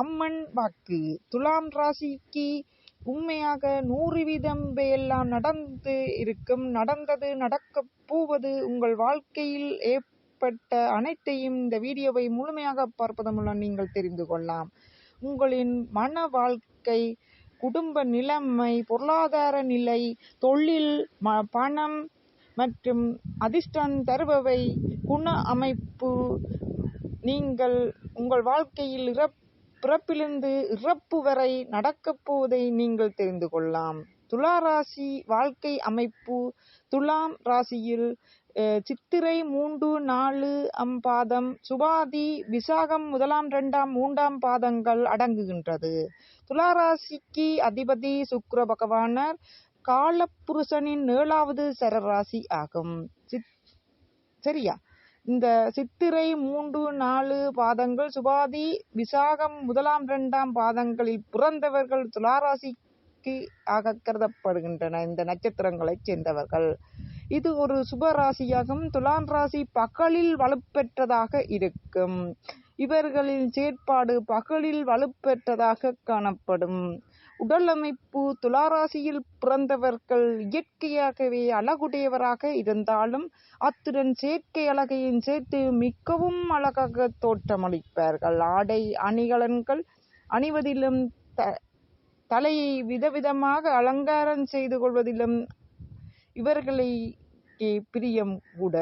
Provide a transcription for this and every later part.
அம்மன் வாக்கு. துலாம் ராசிக்கு உண்மையாக 100% எல்லாம் நடந்து இருக்கும், நடந்தது, நடக்கப் போவது, உங்கள் வாழ்க்கையில் ஏற்பட்ட அனைத்தையும் இந்த வீடியோவை முழுமையாக பார்ப்பதன் மூலம் நீங்கள் தெரிந்து கொள்ளலாம். உங்களின் மன வாழ்க்கை, குடும்ப நிலைமை, பொருளாதார நிலை, தொழில், பணம் மற்றும் அதிர்ஷ்டம் தருபவை, குண அமைப்பு, நீங்கள் உங்கள் வாழ்க்கையில் பிறப்பிலிருந்து இறப்பு வரை நடக்கப் போவதை நீங்கள் தெரிந்து கொள்ளலாம். துலா ராசி வாழ்க்கை அமைப்பு. துலாம் ராசியில் சித்திரை 3, 4 பாதம், சுவாதி, விசாகம் 1, 2, 3 பாதங்கள் அடங்குகின்றது. துளாராசிக்கு அதிபதி சுக்கிர பகவானர் காலப்புருஷனின் 7வது சரராசி ஆகும். சரியா? இந்த சித்திரை 3, 4 பாதங்கள், சுவாதி, விசாகம் 1, 2 பாதங்களில் பிறந்தவர்கள் துளாராசிக்கு ஆக கருதப்படுகின்றன. இந்த நட்சத்திரங்களைச் சேர்ந்தவர்கள். இது ஒரு சுப ராசியாகும். துலாம் ராசி பகலில் வலுப்பெற்றதாக இருக்கும். இவர்களின் செயற்பாடு பகலில் வலுப்பெற்றதாக காணப்படும். உடல் அமைப்பு. துளாராசியில் பிறந்தவர்கள் இயற்கையாகவே அழகுடையவராக இருந்தாலும் அத்துடன் செயற்கை அழகையும் சேர்த்து மிகவும் அழகாக தோற்றமளிப்பார்கள். ஆடை அணிகலன்கள் அணிவதிலும் தலையை விதவிதமாக அலங்காரம் செய்து கொள்வதிலும் இவர்களை பிரியம் கூட.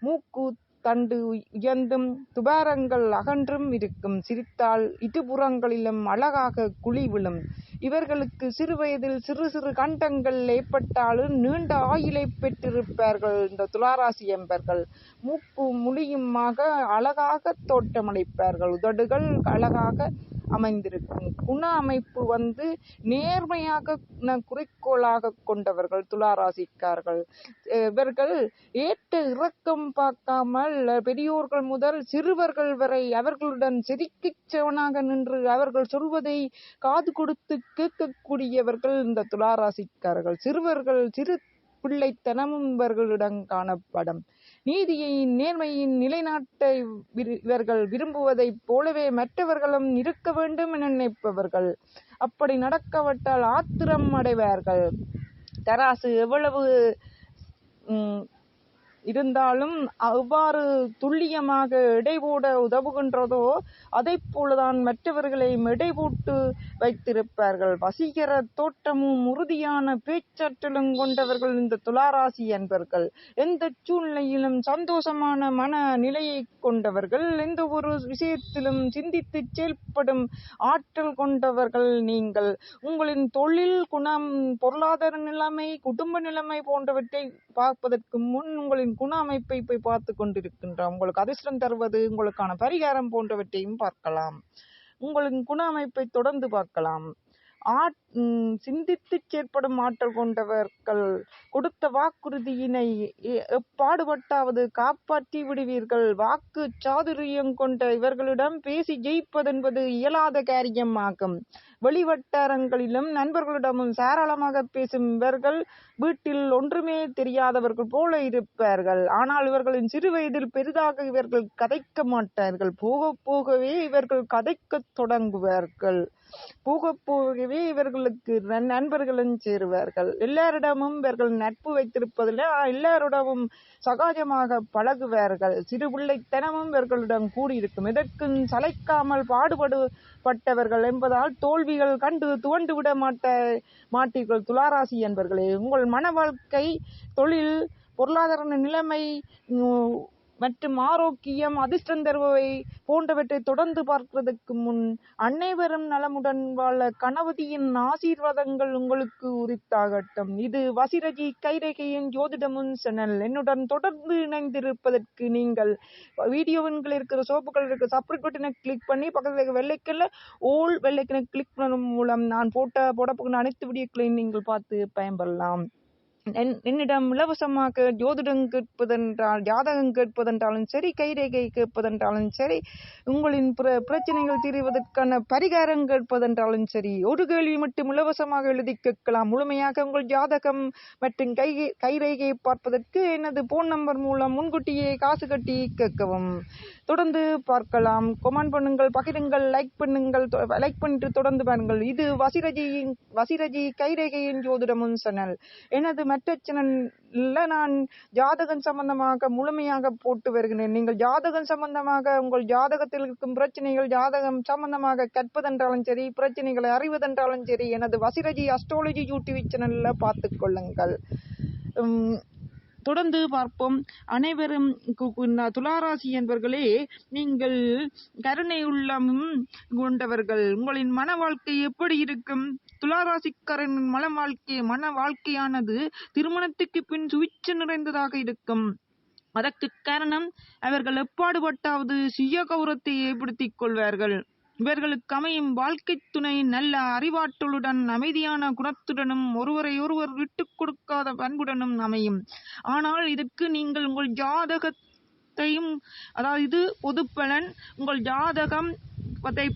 மூக்கு தண்டு உயர்ந்தும் துபாரங்கள் அகன்றும் இருக்கும். சிரித்தால் இருபுறங்களிலும் அழகாக குழி விழும். இவர்களுக்கு சிறு வயதில் சிறு சிறு கண்டங்கள் ஏற்பட்டாலும் நீண்ட ஆயுளை பெற்றிருப்பார்கள் இந்த துளாராசி என்பர்கள். மூக்கு முழியுமாக அழகாக தோற்றமளிப்பார்கள். உதடுகள் அழகாக அமைந்திருக்கும். குண அமைப்பு நேர்மையாக குறிக்கோளாக கொண்டவர்கள் துளாராசிக்கார்கள். இவர்கள் ஏற்ற இறக்கம் பார்க்காமல் பெரியோர்கள் முதல் சிறுவர்கள் வரை அவர்களுடன் செதுக்கிச்சவனாக நின்று அவர்கள் சொல்வதை காது கொடுத்து கேட்கக்கூடியவர்கள் இந்த துளாராசிக்காரர்கள். சிறுவர்கள் சிறு பிள்ளைத்தனமும் இவர்களிடம் காணப்படும். நீதியையும் நேர்மையின் நிலைநாட்ட இவர்கள் விரும்புவதைப் போலவே மற்றவர்களும் இருக்க வேண்டும் என நினைப்பவர்கள். அப்படி நடக்கவிட்டால் ஆத்திரம் அடைவார்கள். தராசு எவ்வளவு இருந்தாலும் எவ்வாறு துல்லியமாக எடை போட உதவுகின்றதோ அதை போலதான் மற்றவர்களை எடை போட்டு வைத்திருப்பார்கள். வசீகர தோற்றமும் உறுதியான பேச்சாற்றலும் கொண்டவர்கள் இந்த துளாராசி என்பர்கள். எந்த சூழ்நிலையிலும் சந்தோஷமான மன நிலையை கொண்டவர்கள். எந்த ஒரு விஷயத்திலும் சிந்தித்து செயல்படும் ஆற்றல் கொண்டவர்கள் நீங்கள். உங்களின் தொழில், குணம், பொருளாதார நிலைமை, குடும்ப நிலைமை போன்றவற்றை பார்ப்பதற்கு முன் உங்களின் குண அமைப்பை போய் பார்த்து கொண்டிருக்கின்றோம். உங்களுக்கு அதிர்ஷ்டம் தருவது, உங்களுக்கான பரிகாரம் போன்றவற்றையும் பார்க்கலாம். உங்களின் குண அமைப்பை தொடர்ந்து பார்க்கலாம். சிந்தித்து செயற்படும் ஆற்றல் கொண்டவர்கள். கொடுத்த வாக்குறுதியினை பாடுபட்டாவது காப்பாற்றி விடுவீர்கள். வாக்கு சாதுரியம் கொண்ட இவர்களிடம் பேசி ஜெயிப்பதென்பது இயலாத காரியமாகும். வெளிவட்டாரங்களிலும் நண்பர்களிடமும் சாராளமாக பேசும் இவர்கள் வீட்டில் ஒன்றுமே தெரியாதவர்கள் போல இருப்பார்கள். ஆனால் இவர்களின் சிறு வயதில் பெரிதாக இவர்கள் கதைக்க மாட்டார்கள். போக போகவே இவர்கள் கதைக்க தொடங்குவார்கள். போக போகவே இவர்களுக்கு நண்பர்களும் சேருவார்கள். எல்லாரிடமும் இவர்கள் நட்பு வைத்திருப்பதில் எல்லாரிடமும் சகஜமாக பழகுவார்கள். சிறு பிள்ளைத்தனமும் இவர்களிடம் கூடியிருக்கும். இதற்கும் சளைக்காமல் பாடுபட்டவர்கள் என்பதால் தோல்விகள் கண்டு துவண்டு விட மாட்டீர்கள் துளாராசி என்பர்களே. உங்கள் மன வாழ்க்கை, தொழில், பொருளாதார நிலைமை மற்றும் ஆரோக்கியம், அதிர்ஷ்டம் தருபவை போன்றவற்றை தொடர்ந்து பார்ப்பதற்கு முன் அனைவரும் நலமுடன் வாழ கணபதியின் ஆசீர்வாதங்கள் உங்களுக்கு உரித்தாகட்டும். இது வசிரஜி கைரேகையின் ஜோதிடமும் சேனல். என்னுடன் தொடர்ந்து இணைந்திருப்பதற்கு நீங்கள் வீடியோவில் இருக்கிற சோப்புகள் இருக்கிற சப்ஸ்கிரைப் பட்டனை கிளிக் பண்ணி பக்கத்தில் இருக்க வெள்ளைக்கல்ல ஓல் வெள்ளைக்கனை கிளிக் பண்ணும் மூலம் நான் போடப்போகிற அனைத்து வீடியோக்களையும் நீங்கள் பார்த்து பயன்பெறலாம். என்னிடம் இலவசமாக ஜோதிடம் கேட்பதென்றால், ஜாதகம் கேட்பதென்றாலும் சரி, கைரேகை கேட்பதென்றாலும் சரி, உங்களின் பிரச்சனைகள் தீர்வதற்கான பரிகாரம் கேட்பதென்றாலும் சரி, ஒரு கேள்வி மட்டும் இலவசமாக எழுதி கேட்கலாம். முழுமையாக உங்கள் ஜாதகம் மற்றும் கைரேகையை பார்ப்பதற்கு எனது போன் நம்பர் மூலம் முன்கூட்டியே காசு கட்டி கேட்கவும். தொடர்ந்து பார்க்கலாம். கொமெண்ட் பண்ணுங்கள், பகிருங்கள், லைக் பண்ணுங்கள். லைக் பண்ணிட்டு தொடர்ந்து பாருங்கள். இது வசிரஜி கைரேகையின் ஜோதிடமும் சேனல். எனது மற்ற சேனல்ல நான் ஜாதகம் சம்பந்தமாக முழுமையாக போட்டு வருகிறேன். நீங்கள் ஜாதகம் சம்பந்தமாக உங்கள் ஜாதகத்தில் இருக்கும் பிரச்சனைகள், ஜாதகம் சம்பந்தமாக கற்பதென்றாலும் சரி, பிரச்சனைகளை அறிவதென்றாலும் சரி, எனது வசிரஜி அஸ்ட்ராலஜி யூடியூப் சேனல்ல பார்த்து கொள்ளுங்கள். தொடர்ந்து பார்ப்போம். அனைவரும் துளாராசி என்பவர்களே, நீங்கள் கருணை உள்ளமும் கொண்டவர்கள். உங்களின் மன வாழ்க்கை எப்படி இருக்கும்? துளாராசிக்காரனின் மன வாழ்க்கையானது திருமணத்துக்கு பின் சுவிட்சு நிறைந்ததாக இருக்கும். அதற்கு காரணம், அவர்கள் எப்பாடுபட்டாவது சுய கௌரவத்தை ஏற்படுத்திக் கொள்வார்கள். இவர்களுக்கு அமையும் வாழ்க்கை துணை நல்ல அறிவாற்றலுடன், அமைதியான குணத்துடனும், ஒருவரை ஒருவர் விட்டுக் கொடுக்காத பண்புடனும் அமையும். ஆனால் இதற்கு நீங்கள் உங்கள் ஜாதகத்தையும், அதாவது இது பொது பலன், உங்கள் ஜாதகம்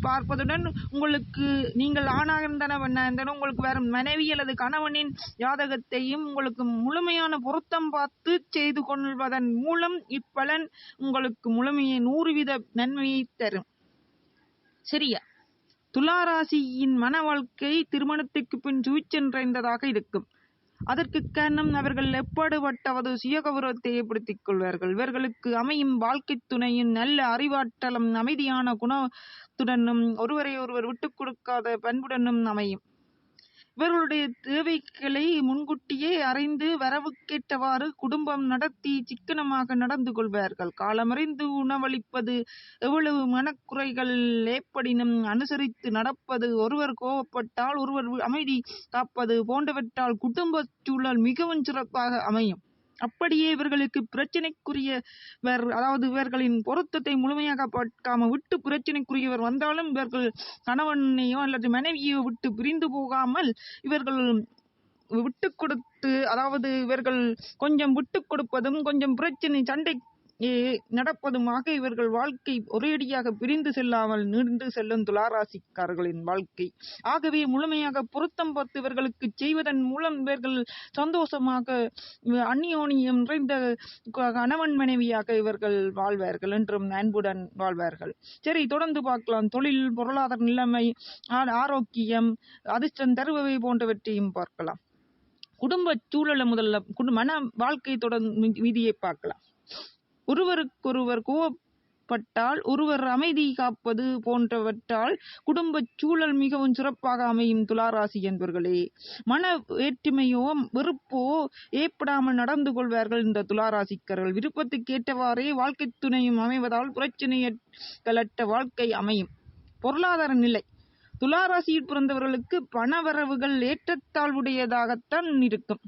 பார்ப்பதுடன், உங்களுக்கு நீங்கள் ஆணாக இருந்தாலும் உங்களுக்கு வேற மனைவி அல்லது கணவனின் ஜாதகத்தையும் உங்களுக்கு முழுமையான பொருத்தம் பார்த்து செய்து கொள்வதன் மூலம் இப்பலன் உங்களுக்கு முழுமையை 100% நன்மையை தரும். சரியா? துளாராசியின் மன வாழ்க்கை திருமணத்துக்கு பின் சுவிட்சு நிறைந்ததாக இருக்கும். அதற்கு காரணம், அவர்கள் எப்பாடுபட்டாவது சுய கௌரவத்தை ஏற்படுத்திக் கொள்வார்கள். இவர்களுக்கு அமையும் வாழ்க்கை துணையின் நல்ல அறிவாற்றலும், அமைதியான குணத்துடனும், ஒருவரை ஒருவர் விட்டுக் கொடுக்காத பண்புடனும் அமையும். இவர்களுடைய தேவைகளை முன்கூட்டியே அறிந்து வரவுக்கேற்றவாறு குடும்பம் நடத்தி சிக்கனமாக நடந்து கொள்வார்கள். காலமறிந்து உணவளிப்பது, எவ்வளவு மனக்குறைகள் ஏற்படினும் அனுசரித்து நடப்பது, ஒருவர் கோபப்பட்டால் ஒருவர் அமைதி காப்பது போன்றவற்றால் குடும்ப சூழல் மிகவும் சிறப்பாக அமையும். அப்படியே இவர்களுக்கு பிரச்சனைக்குரியவர், அதாவது இவர்களின் பொருத்தத்தை முழுமையாக பார்க்காம விட்டு பிரச்சனைக்குரியவர் வந்தாலும் இவர்கள் கணவனையோ அல்லது மனைவியோ விட்டு பிரிந்து போகாமல் இவர்கள் விட்டு கொடுத்து, அதாவது இவர்கள் கொஞ்சம் விட்டு கொடுப்பதும் கொஞ்சம் பிரச்சனை சண்டை நடப்பதுமாக இவர்கள் வாழ்க்கை ஒரேடியாக பிரிந்து செல்லாமல் நீண்டு செல்லும் துளாராசிக்காரர்களின் வாழ்க்கை. ஆகவே முழுமையாக பொருத்தம் பார்த்து இவர்களுக்கு செய்வதன் மூலம் இவர்கள் சந்தோஷமாக அந்நியோன்யம் நிறைந்த கணவன் மனைவியாக இவர்கள் வாழ்வார்கள், என்றும் அன்புடன் வாழ்வார்கள். சரி, தொடர்ந்து பார்க்கலாம். தொழில், பொருளாதார நிலைமை, ஆரோக்கியம், அதிர்ஷ்டம் தருபவை போன்றவற்றையும் பார்க்கலாம். குடும்ப சூழலை முதல்ல மன வாழ்க்கை தொடர்ந்து விதியை பார்க்கலாம். ஒருவருக்கொருவர் கோபப்பட்டால் ஒருவர் அமைதி காப்பது போன்றவற்றால் குடும்ப சூழல் மிகவும் சிறப்பாக அமையும். துளாராசி என்பவர்களே, மன வேற்றுமையோ வெறுப்போ ஏற்படாமல் நடந்து கொள்வார்கள் இந்த துளாராசிக்காரர்கள். விருப்பத்துக்கு ஏற்றவாறே வாழ்க்கை துணையும் அமைவதால் பிரச்சனைகளற்ற வாழ்க்கை அமையும். பொருளாதார நிலை, துளாராசியில் பிறந்தவர்களுக்கு பணவரவுகள் ஏற்றத்தாழ்வுடையதாகத்தான் இருக்கும்.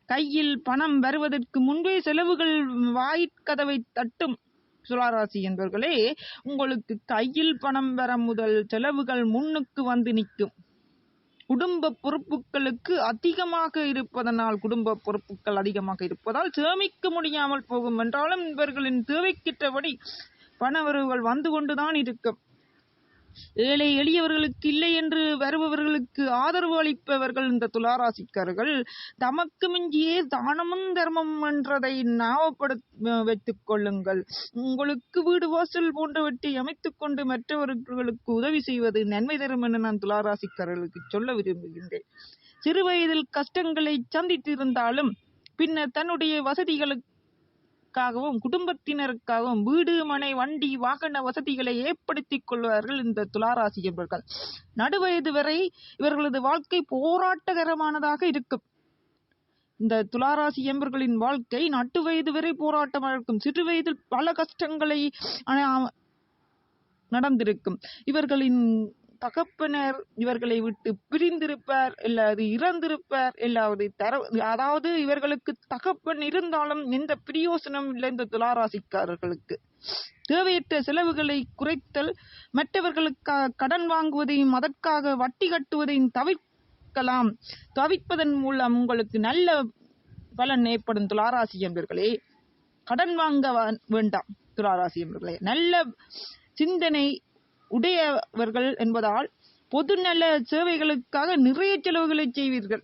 கையில் பணம் வருவதற்கு முன்பே செலவுகள் வாயிற்கதவை தட்டும். துளாராசி என்பவர்களே, உங்களுக்கு கையில் பணம் வர முதல் செலவுகள் முன்னுக்கு வந்து நிற்கும். குடும்ப பொறுப்புகளுக்கு அதிகமாக இருப்பதால் சேமிக்க முடியாமல் போகும். என்றாலும் இவர்களின் தேவைக்கிட்டபடி பணவரவுகள் வந்து கொண்டுதான் இருக்கும். ஏழை எளியவர்களுக்கு இல்லை என்று வருபவர்களுக்கு ஆதரவு அளிப்பவர்கள் இந்த துளாராசிக்காரர்கள். தமக்கு மிஞ்சியே தானமும் தர்மம் என்றதை ஞாபகப்படுத்தி வைத்துக் கொள்ளுங்கள். உங்களுக்கு வீடு வாசல் போன்றவற்றை அமைத்துக் கொண்டு மற்றவர்களுக்கு உதவி செய்வது நன்மை தரும் என நான் துளாராசிக்காரர்களுக்கு சொல்ல விரும்புகின்றேன். சிறு வயதில் கஷ்டங்களை சந்தித்திருந்தாலும் பின்னர் தன்னுடைய வசதிகளுக்காகவும் குடும்பத்தினருக்காகவும் வீடு, மனை, வண்டி, வாகன வசதிகளை ஏற்படுத்திக் கொள்வார்கள் இந்த துளாராசி என்பவர்கள். நடுவயது வரை இவர்களது வாழ்க்கை போராட்டகரமானதாக இருக்கும். இந்த துளாராசி என்பவர்களின் வாழ்க்கை நட்டு வயது வரை போராட்டமாக இருக்கும். சிறு வயதில் பல கஷ்டங்களை நடந்திருக்கும். இவர்களின் தகப்பனர் இவர்களை விட்டு பிரிந்திருப்பார், இல்லாது இறந்திருப்பார், அதாவது இவர்களுக்கு தகப்பன் இருந்தாலும் எந்த பிரயோசனம் இல்லை இந்த துளாராசிக்காரர்களுக்கு. தேவையற்ற செலவுகளை குறைத்தல், மற்றவர்களுக்காக கடன் வாங்குவதையும் அதற்காக வட்டி கட்டுவதையும் தவிர்ப்பதன் மூலம் உங்களுக்கு நல்ல பலன் ஏற்படும். துளாராசி என்பவர்களே, கடன் வாங்க வேண்டாம். துளாராசி என்பவர்களே, நல்ல சிந்தனை உடையவர்கள் என்பதால் பொதுநல சேவைகளுக்காக நிறைய செலவுகளை செய்வீர்கள்.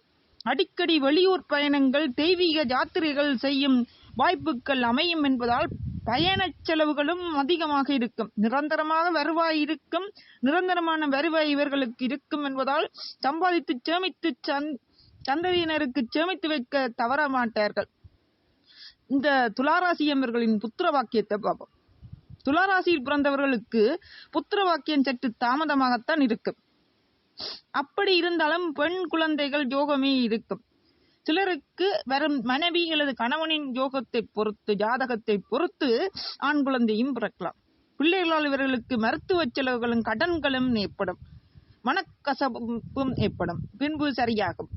அடிக்கடி வெளியூர் பயணங்கள், தெய்வீக யாத்திரைகள் செய்யும் வாய்ப்புகள் அமையும் என்பதால் பயணச் செலவுகளும் அதிகமாக இருக்கும். நிரந்தரமான வருவாய் இருக்கும். நிரந்தரமான வருவாய் இவர்களுக்கு இருக்கும் என்பதால் சம்பாதித்து சேமித்து சந்ததியினருக்கு சேமித்து வைக்க தவற மாட்டார்கள். இந்த துளாராசி என்பவர்களின் புத்திர வாக்கியத்தை பார்ப்போம். துளாராசியில் பிறந்தவர்களுக்கு புத்திர வாக்கியம் சற்று தாமதமாகத்தான் இருக்கும். அப்படி இருந்தாலும் பெண் குழந்தைகள் யோகமே இருக்கும். சிலருக்கு வரும் மனைவி அல்லது கணவனின் யோகத்தை பொறுத்து, ஜாதகத்தை பொறுத்து ஆண் குழந்தையும் பிறக்கலாம். பிள்ளைகளால் இவர்களுக்கு மருத்துவ செலவுகளும் கடன்களும் ஏற்படும். மனக்கசப்பும் ஏற்படும். பின்பு சரியாகும்.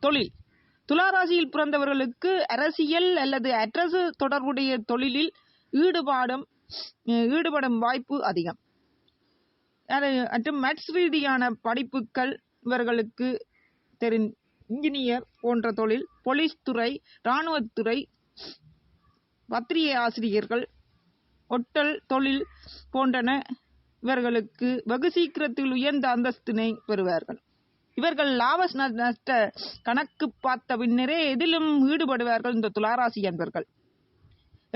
தொழில். துளாராசியில் பிறந்தவர்களுக்கு அரசியல் அல்லது அரசு தொடர்புடைய தொழிலில் ஈடுபடும் வாய்ப்பு அதிகம். மற்றும் மேத்ஸ் ரீதியான படிப்புகள் இவர்களுக்கு இன்ஜினியர் போன்ற தொழில், போலீஸ் துறை, இராணுவத்துறை, பத்திரிகை ஆசிரியர்கள், ஒட்டல் தொழில் போன்றன இவர்களுக்கு வெகு சீக்கிரத்தில் உயர்ந்த அந்தஸ்தினை பெறுவார்கள். இவர்கள் லாப நஷ்ட கணக்கு பார்த்த பின்னரே எதிலும் ஈடுபடுவார்கள் இந்த துளாராசி என்பர்கள்.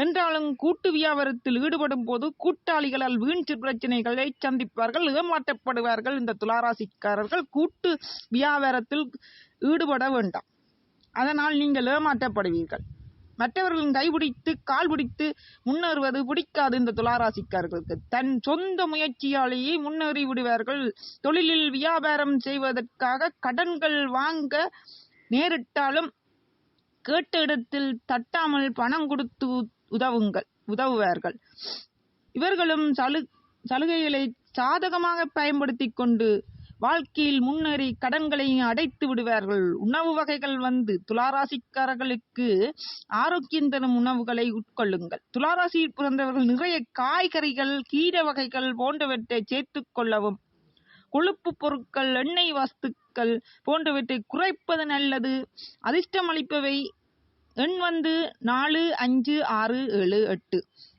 என்றாலும் கூட்டு வியாபாரத்தில் ஈடுபடும் போது கூட்டாளிகளால் வீண் பிரச்சனைகளை சந்திப்பார்கள், ஏமாற்றப்படுவார்கள். இந்த துளாராசிக்காரர்கள் கூட்டு வியாபாரத்தில் ஈடுபட வேண்டாம். அதனால் நீங்கள் ஏமாற்றப்படுவீர்கள். மற்றவர்களின் கைபிடித்து கால் பிடித்து முன்னேறுவது பிடிக்காது இந்த துளாராசிக்காரர்களுக்கு. தன் சொந்த முயற்சியாலேயே முன்னேறி விடுவார்கள். தொழிலில் வியாபாரம் செய்வதற்காக கடன்கள் வாங்க நேரிட்டாலும் கேட்ட இடத்தில் தட்டாமல் பணம் கொடுத்து உதவுவார்கள். இவர்களும் சலுகைகளை சாதகமாக பயன்படுத்தி கொண்டு வாழ்க்கையில் முன்னேறி கடன்களை அடைத்து விடுவார்கள். உணவு வகைகள் துளாராசிக்காரர்களுக்கு ஆரோக்கியம் தரும் உணவுகளை உட்கொள்ளுங்கள். துளாராசியில் பிறந்தவர்கள் நிறைய காய்கறிகள், கீரை வகைகள் போன்றவற்றை சேர்த்துக் கொள்ளவும், கொழுப்பு பொருட்கள், எண்ணெய் வஸ்துக்கள் போன்றவற்றை குறைப்பது நல்லது. அதிர்ஷ்டம் அளிப்பவை எண் 4, 5, 6, 7, 8.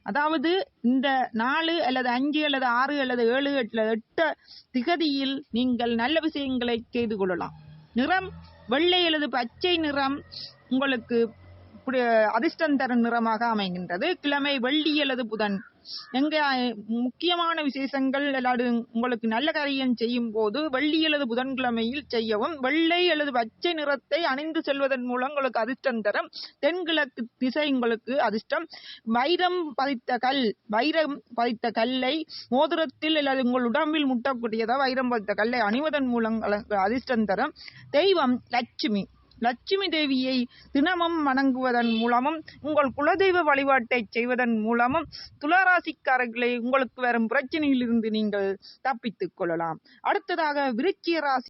அதாவது இந்த 4 அல்லது 5 அல்லது 6 அல்லது 7 8 திகதியில் நீங்கள் நல்ல விஷயங்களை செய்து கொள்ளலாம். நிறம் வெள்ளை அல்லது பச்சை நிறம் உங்களுக்கு அதிர்ஷ்டம் தரும் நிறமாக அமைகின்றது. கிழமை வெள்ளி அல்லது புதன். எங்க முக்கியமான விசேஷங்கள் எல்லாரும் உங்களுக்கு நல்ல காரியம் செய்யும் போது வெள்ளி அல்லது புதன்கிழமையில் செய்யவும். வெள்ளை அல்லது பச்சை நிறத்தை அணிந்து செல்வதன் மூலம் உங்களுக்கு அதிர்ஷ்டம் தரும். தென்கிழக்கு திசை உங்களுக்கு அதிர்ஷ்டம். வைரம் பதித்த கல்லை மோதிரத்தில் அல்லது உங்கள் உடம்பில் முட்டக்கூடியதா வைரம் பதித்த கல்லை அணிவதன் மூலம் அதிர்ஷ்டம் தரும். தெய்வம் லட்சுமி தேவியை தினமும் வணங்குவதன் மூலமும், உங்கள் குலதெய்வ வழிபாட்டை செய்வதன் மூலமும் துளாராசிக்காரர்களை உங்களுக்கு வரும் பிரச்சனையில் இருந்து நீங்கள் தப்பித்துக் கொள்ளலாம். அடுத்ததாக விருச்சிக ராசி.